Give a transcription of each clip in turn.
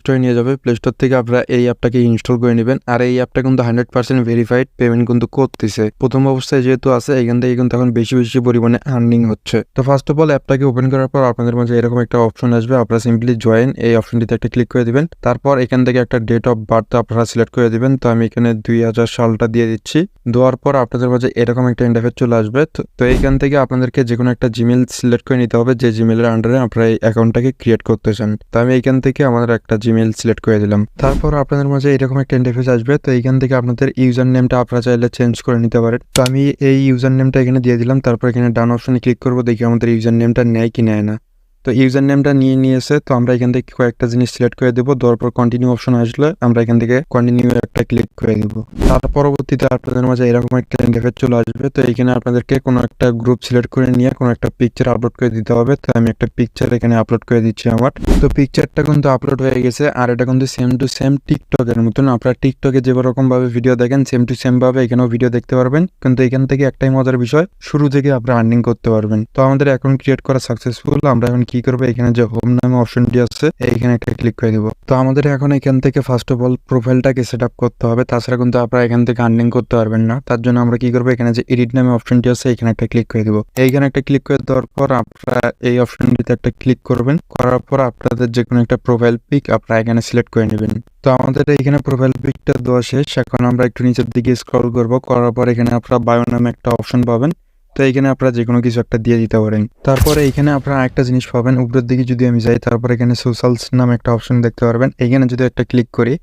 স্টোরে নিয়ে যাবে। প্লে স্টোর থেকে আপনারা এই অ্যাপটাকে ইনস্টল করে নেবেন। আর এই অ্যাপটা কিন্তু 100% ভেরিফাইড পেমেন্ট কিন্তু করতেছে। প্রথম অবস্থায় যেহেতু আছে এখান থেকে কিন্তু এখন বেশি পরিমাণে আর্নিং হচ্ছে। তো ফার্স্ট অফ অল অ্যাপটাকে ওপেন করার পর আপনাদের মাঝে এরকম একটা অপশন আসবে। আপনারা সিম্পলি জয়েন এই অপশনটিতে একটা ক্লিক করে দিবেন। তারপর এখান থেকে একটা ডেট অফ বার্থ আপনারা সিলেক্ট করে দিবেন। তো আমি এখানে 2000 সালটা দিয়ে দিচ্ছি। দেওয়ার পর আপনাদের মাঝে এরকম একটা ইন্টারফেস চলে আসবে। তো এইখান থেকে আপনাদেরকে যে কোনো একটা জিমেল সিলেক্ট করে নিতে হবে, যে জিমেলের আন্ডারে আপনারা এই অ্যাকাউন্টটাকে ক্রিয়েট করতে চান। তো আমি এইখান থেকে আমাদের একটা জিমেল সিলেক্ট করে দিলাম। তারপর আপনাদের মাঝে এরকম একটা ইন্টারফেস আসবে। তো এইখান থেকে আপনাদের ইউজার নেমটা আপনারা চাইলে চেঞ্জ করে নিতে পারেন। তো আমি এই ইউজার নেমটা এখানে দিয়ে দিলাম। তারপর এখানে ডান অপশনে ক্লিক করবো, দেখি আমাদের ইউজার নেমটা নেয় কি নেয় না। তো ইউজার নেমটা নিয়েছে। তো আমরা এখান থেকে কয়েকটা জিনিস সিলেক্ট করে দেবো। দেওয়ার পর কন্টিনিউ অপশন আসলে আমরা এখান থেকে কন্টিনিউ একটা ক্লিক করে দেবো। তার পরবর্তীতে আপনাদের মাঝে এরকম একটা ইন্টারফেস চলে আসবে। তো এখানে আপনাদেরকে কোনো একটা গ্রুপ সিলেক্ট করে নিয়ে কোনো একটা পিকচার আপলোড করে দিতে হবে। তো আমি একটা পিকচার এখানে আপলোড করে দিচ্ছি আমার। তো পিকচারটা কিন্তু আপলোড হয়ে গেছে। আর এটা কিন্তু সেম টু সেম টিকটকের মতন। আপনারা টিকটকে যে রকম ভাবে ভিডিও দেখেন সেম টু সেম ভাবে এখানেও ভিডিও দেখতে পারবেন। কিন্তু এখান থেকে একটাই মজার বিষয়, শুরু থেকে আপনারা আর্নিং করতে পারবেন। তো আমাদের অ্যাকাউন্ট ক্রিয়েট করা সাকসেসফুল। আমরা এখন কি করবো, এখানে যে হোম নামে অপশনটি আছে এইখানে একটা ক্লিক করে দিব। তো আমাদের এখন এখান থেকে ফার্স্ট অফ অল প্রোফাইলটাকে সেট আপ করতে হবে। তাছাড়া কিন্তু আপনারা এখান থেকে আর্নিং করতে পারবেন না। তার জন্য আমরা কি করবো, এখানে যে এডিট নামে অপশনটি আছে এখানে একটা ক্লিক করে দিব। এইখানে একটা ক্লিক করে দেওয়ার পর আপনারা এই অপশনটিতে একটা ক্লিক করবেন। করার পর আপনাদের যে কোনো একটা প্রোফাইল পিক আপনারা এখানে সিলেক্ট করে নেবেন। তো আমাদের এইখানে প্রোফাইল পিকটা দেওয়া শেষ। এখন আমরা একটু নিচের দিকে স্ক্রল করবো। করার পর এখানে আপনারা বায়ো নামে একটা অপশন পাবেন। তো এইখানে আপনারা যে কোনো কিছু একটা দিয়ে দিতে পারেন। তারপরে এইখানে আপনারা একটা জিনিস পাবেন, উপরের দিকে যদি আমি যাই, তারপর এখানে সোশ্যালস নামে একটা অপশন দেখতে পারবেন। এইখানে যদি একটা ক্লিক করি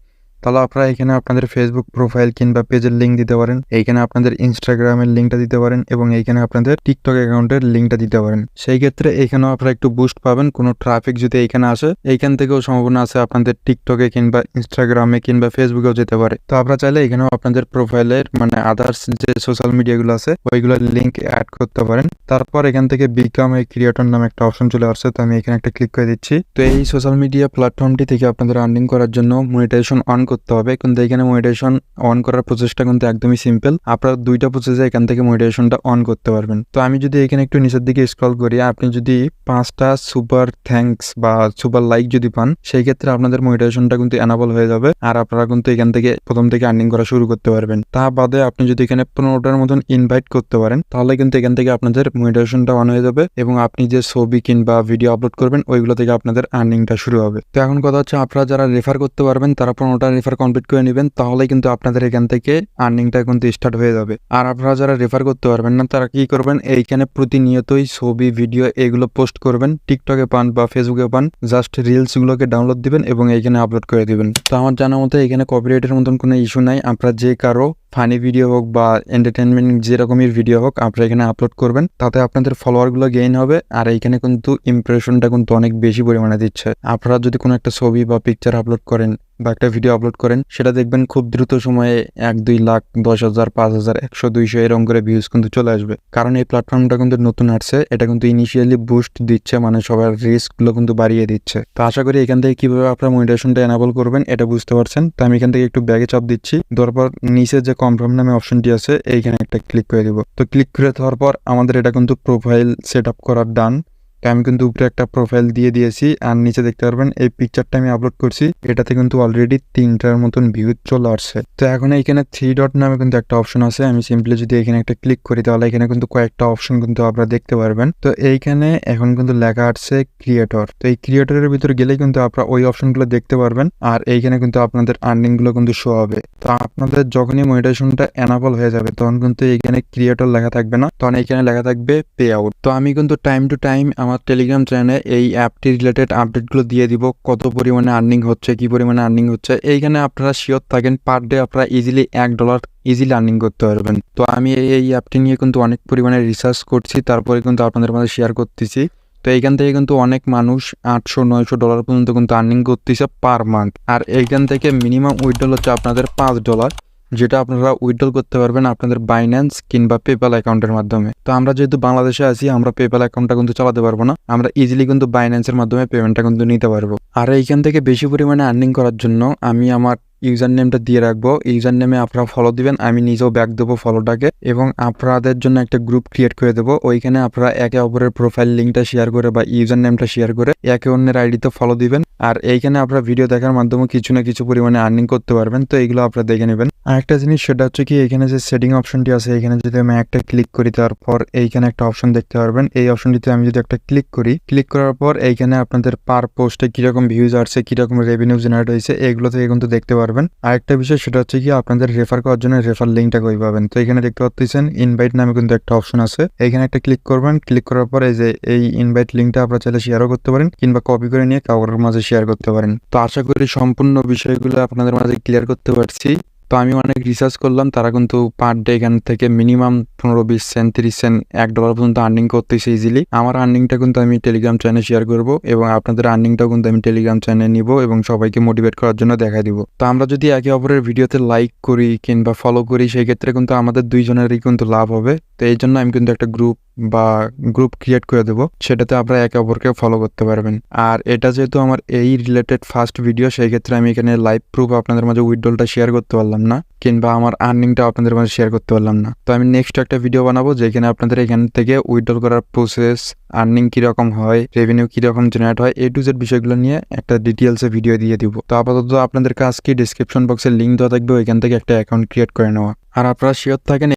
তাহলে আপনারা এখানে আপনাদের ফেসবুক প্রোফাইল কিংবা পেজের লিঙ্ক দিতে পারেন। এইখানে আপনাদের ইনস্টাগ্রামের লিঙ্কটা দিতে পারেন এবং এইখানে আপনাদের টিকটক অ্যাকাউন্টের লিঙ্কটা দিতে পারেন। সেই ক্ষেত্রে এইখানেও আপনারা একটু বুস্ট পাবেন। কোনো ট্রাফিক যদি এইখানে আসে এইখান থেকেও সম্ভাবনা আছে আপনাদের টিকটকে কিংবা ইনস্টাগ্রামে কিংবা ফেসবুকেও যেতে পারে। তো আপনারা চাইলে এখানেও আপনাদের প্রোফাইলের মানে আদার্স যে সোশ্যাল মিডিয়াগুলো আছে ওইগুলোর লিঙ্ক অ্যাড করতে পারেন। তারপর এখান থেকে বিকাম এ ক্রিয়েটর নামে একটা অপশন চলে আসছে। তো আমি এখানে একটা ক্লিক করে দিচ্ছি। তো এই সোশ্যাল মিডিয়া প্ল্যাটফর্মটি থেকে আপনাদের আর্নিং করার জন্য মনিটাইজেশন অন করতে হবে। কিন্তু এখানে মনিটাইজেশন অন করার প্রসেসটা কিন্তু একদমই সিম্পল। আপনারা দুইটা প্রসেসে এখান থেকে মনিটাইজেশনটা অন করতে পারবেন। তো আমি যদি এখানে একটু নিচের দিকে স্ক্রল করি, আপনি যদি 5টা সুপার থ্যাঙ্কস বা সুপার লাইক যদি পান সেই ক্ষেত্রে আপনাদের মনিটাইজেশনটা কিন্তু এনাবল হয়ে যাবে। আর আপনারা কিন্তু এখান থেকে প্রথম থেকে আর্নিং করা শুরু করতে পারবেন। তা বাদে আপনি যদি এখানে 15টার মতন ইনভাইট করতে পারেন তাহলে কিন্তু এখান থেকে আপনাদের মনিটাইজেশনটা অন হয়ে যাবে এবং আপনি যে ছবি কিংবা ভিডিও আপলোড করবেন ওইগুলো থেকে আপনাদের আর্নিংটা শুরু হবে। তো এখন কথা হচ্ছে, আপনারা যারা রেফার করতে পারবেন তারা 15টা রেফার কমপ্লিট করে নেবেন, তাহলে কিন্তু আপনাদের এখান থেকে আর্নিংটা কিন্তু স্টার্ট হয়ে যাবে। আর আপনারা যারা রেফার করতে পারবেন না তারা কি করবেন, এইখানে প্রতিনিয়তই ছবি ভিডিও এগুলো পোস্ট করবেন। টিকটকে পান বা ফেসবুকে পান, জাস্ট রিলস গুলোকে ডাউনলোড দিবেন এবং এইখানে আপলোড করে দিবেন। তো আমার জানা মতে এখানে কপিরাইটের মতন কোনো ইস্যু নাই। আপনারা যে কারো ফানি ভিডিও হোক বা এন্টারটেনমেন্ট যেরকমের ভিডিও হোক আপনারা এখানে আপলোড করবেন, তাতে আপনাদের ফলোয়ারগুলো গেইন হবে। আর এইখানে কিন্তু ইমপ্রেশনটা কিন্তু অনেক বেশি পরিমাণে দিচ্ছে। আপনারা যদি কোনো একটা ছবি বা পিকচার আপলোড করেন বা একটা ভিডিও আপলোড করেন সেটা দেখবেন খুব দ্রুত সময়ে 1-2 লাখ, 10,000, 5,000, 100, 200 এরকম করে ভিউজ কিন্তু চলে আসবে। কারণ এই প্ল্যাটফর্মটা কিন্তু নতুন আসছে, এটা কিন্তু ইনিশিয়ালি বুস্ট দিচ্ছে, মানে সবার রিস্ক গুলো কিন্তু বাড়িয়ে দিচ্ছে। তো আশা করি এখান থেকে কিভাবে আপনারা মনিটাইজেশনটা এনাবল করবেন এটা বুঝতে পারছেন। তো আমি এখান থেকে একটু ব্যাগে চাপ দিচ্ছি। তারপর নিচে যে কনফার্ম নামে অপশনটি আছে এইখানে একটা ক্লিক করে দিব। তো ক্লিক করে দেওয়ার পর আমাদের এটা কিন্তু প্রোফাইল সেট আপ করার ডান। আমি কিন্তু উপরে একটা প্রোফাইল দিয়ে দিয়েছি আর নিচে দেখতে পারবেন এই পিকচারটা আমি আপলোড করছি, এটাতে কিন্তু অলরেডি 3টার মতন ভিউ চলে আসছে। তো এখন এইখানে 3 ডট নামে কিন্তু একটা অপশন আছে। আমি সিম্পলি যদি এখানে একটা ক্লিক করি তাহলে এখানে কিন্তু কয়েকটা অপশন কিন্তু আপনারা দেখতে পারবেন। তো এইখানে এখন কিন্তু লেখা আছে ক্রিয়েটর। তো এই ক্রিয়েটরের ভিতরে গেলেই কিন্তু আপনারা ওই অপশনগুলো দেখতে পারবেন আর এইখানে কিন্তু আপনাদের আর্নিং গুলো কিন্তু শো হবে। তো আপনাদের যখনই মনিটাইজেশনটা এনাবল হয়ে যাবে তখন কিন্তু এইখানে ক্রিয়েটর লেখা থাকবে না, তখন এইখানে লেখা থাকবে পে আউট। তো আমি কিন্তু টাইম টু টাইম আমার টেলিগ্রাম চ্যানেলে এই অ্যাপটি রিলেটেড আপডেটগুলো দিয়ে দিব, কত পরিমাণে আর্নিং হচ্ছে, কি পরিমাণে আর্নিং হচ্ছে। এইখানে আপনারা শিওর থাকেন পার ডে আপনারা ইজিলি $1 ইজিলি আর্নিং করতে পারবেন। তো আমি এই অ্যাপটি নিয়ে কিন্তু অনেক পরিমাণে রিসার্চ করছি, তারপরে কিন্তু আপনাদের মাঝে শেয়ার করতেছি। তো এইখান থেকে কিন্তু অনেক মানুষ $800-900 পর্যন্ত কিন্তু আর্নিং করতেছে পার মান্থ। আর এইখান থেকে মিনিমাম উইথড্রল হচ্ছে আপনাদের $5, যেটা আপনারা উইথড্রল করতে পারবেন আপনাদের বাইন্যান্স কিংবা পেপ্যাল অ্যাকাউন্টের মাধ্যমে। তো আমরা যেহেতু বাংলাদেশে আছি আমরা পেপ্যাল অ্যাকাউন্টটা কিন্তু চালাতে পারবো না, আমরা ইজিলি কিন্তু বাইন্যান্সের মাধ্যমে পেমেন্টটা কিন্তু নিতে পারবো। আর এইখান থেকে বেশি পরিমাণে আর্নিং করার জন্য আমি আমার ইউজার নেমটা দিয়ে রাখবো। ইউজার নেমে আপনারা ফলো দিবেন, আমি নিজেও ব্যাক দেবো ফলোটাকে, এবং আপনাদের জন্য একটা গ্রুপ ক্রিয়েট করে দেবো। ওইখানে আপনারা একে অপরের প্রোফাইল লিঙ্কটা শেয়ার করে বা ইউজার নেমটা শেয়ার করে একে অন্যের আইডিতে ফলো দিবেন। আর এইখানে আপনারা ভিডিও দেখার মাধ্যমে কিছু না কিছু পরিমাণে আর্নিং করতে পারবেন। তো এইগুলো আপনারা দেখে নেবেন। আর একটা জিনিস সেটা হচ্ছে কি, এখানে যে সেটিং অপশনটি আছে, এখানে যদি আমি একটা ক্লিক করি, তারপর এইখানে একটা অপশন দেখতে পারবেন। এই অপশনটিতে আমি যদি একটা ক্লিক করি, ক্লিক করার পর এইখানে আপনাদের পার পোস্টে কিরকম ভিউজ আসছে, কিরকম রেভিনিউ জেনারেট হয়েছে, এগুলো থেকে কিন্তু দেখতে পারবেন। আরেকটা বিষয় সেটা হচ্ছে কি, আপনাদের রেফার করার জন্য রেফার লিঙ্কটা কই পাবেন। তো এখানে দেখতে পাচ্ছেন ইনভাইট নামে কিন্তু একটা অপশন আছে, এখানে একটা ক্লিক করবেন। ক্লিক করার পর এই যে এই ইনভাইট লিঙ্কটা আপনারা চাইলে শেয়ারও করতে পারেন, কিংবা কপি করে নিয়ে কারোর মাঝে শেয়ার করতে পারেন। তো আশা করি সম্পূর্ণ বিষয়গুলো আপনাদের মাঝে ক্লিয়ার করতে পারছি। তো আমি অনেক রিসার্চ করলাম, তারা কিন্তু পার ডে এখান থেকে মিনিমাম 15-20 সেন্ট, 30 সেন্ট, $1 পর্যন্ত আর্নিং করতেছে ইজিলি। আমার আর্নিংটা কিন্তু আমি টেলিগ্রাম চ্যানেলে শেয়ার করব, এবং আপনাদের আর্নিংটাও কিন্তু আমি টেলিগ্রাম চ্যানেলে নিব এবং সবাইকে মোটিভেট করার জন্য দেখাই দিব। তো আমরা যদি একে অপরের ভিডিওতে লাইক করি কিংবা ফলো করি, সেই ক্ষেত্রে কিন্তু আমাদের দুইজনেরই কিন্তু লাভ হবে। তো এই জন্য আমি কিন্তু একটা গ্রুপ ক্রিয়েট করে দেবো, সেটাতে আপনারা একে অপরকে ফলো করতে পারবেন। আর এটা যেহেতু আমার এই রিলেটেড ফার্স্ট ভিডিও, সেই ক্ষেত্রে আমি এখানে লাইভ প্রুফ আপনাদের মাঝে উইথড্রলটা শেয়ার করতে পারলাম না, কিংবা আমার আর্নিংটা আপনাদের মাঝে শেয়ার করতে পারলাম না। তো আমি নেক্সট একটা ভিডিও বানাবো, যেখানে আপনাদের এখান থেকে উইথড্রল করার প্রসেস, আর্নিং কিরকম হয়, রেভিনিউ কিরকম জেনারেট হয়, A to Z বিষয়গুলো নিয়ে একটা ডিটেলসে ভিডিও দিয়ে দিব। তো আপাতত আপনাদের কাজ কি, ডিসক্রিপশন বক্সে লিঙ্ক দেওয়া থাকবে, ওইখান থেকে একটা অ্যাকাউন্ট ক্রিয়েট করে নেওয়া। আর আপনারা শিওর থাকেন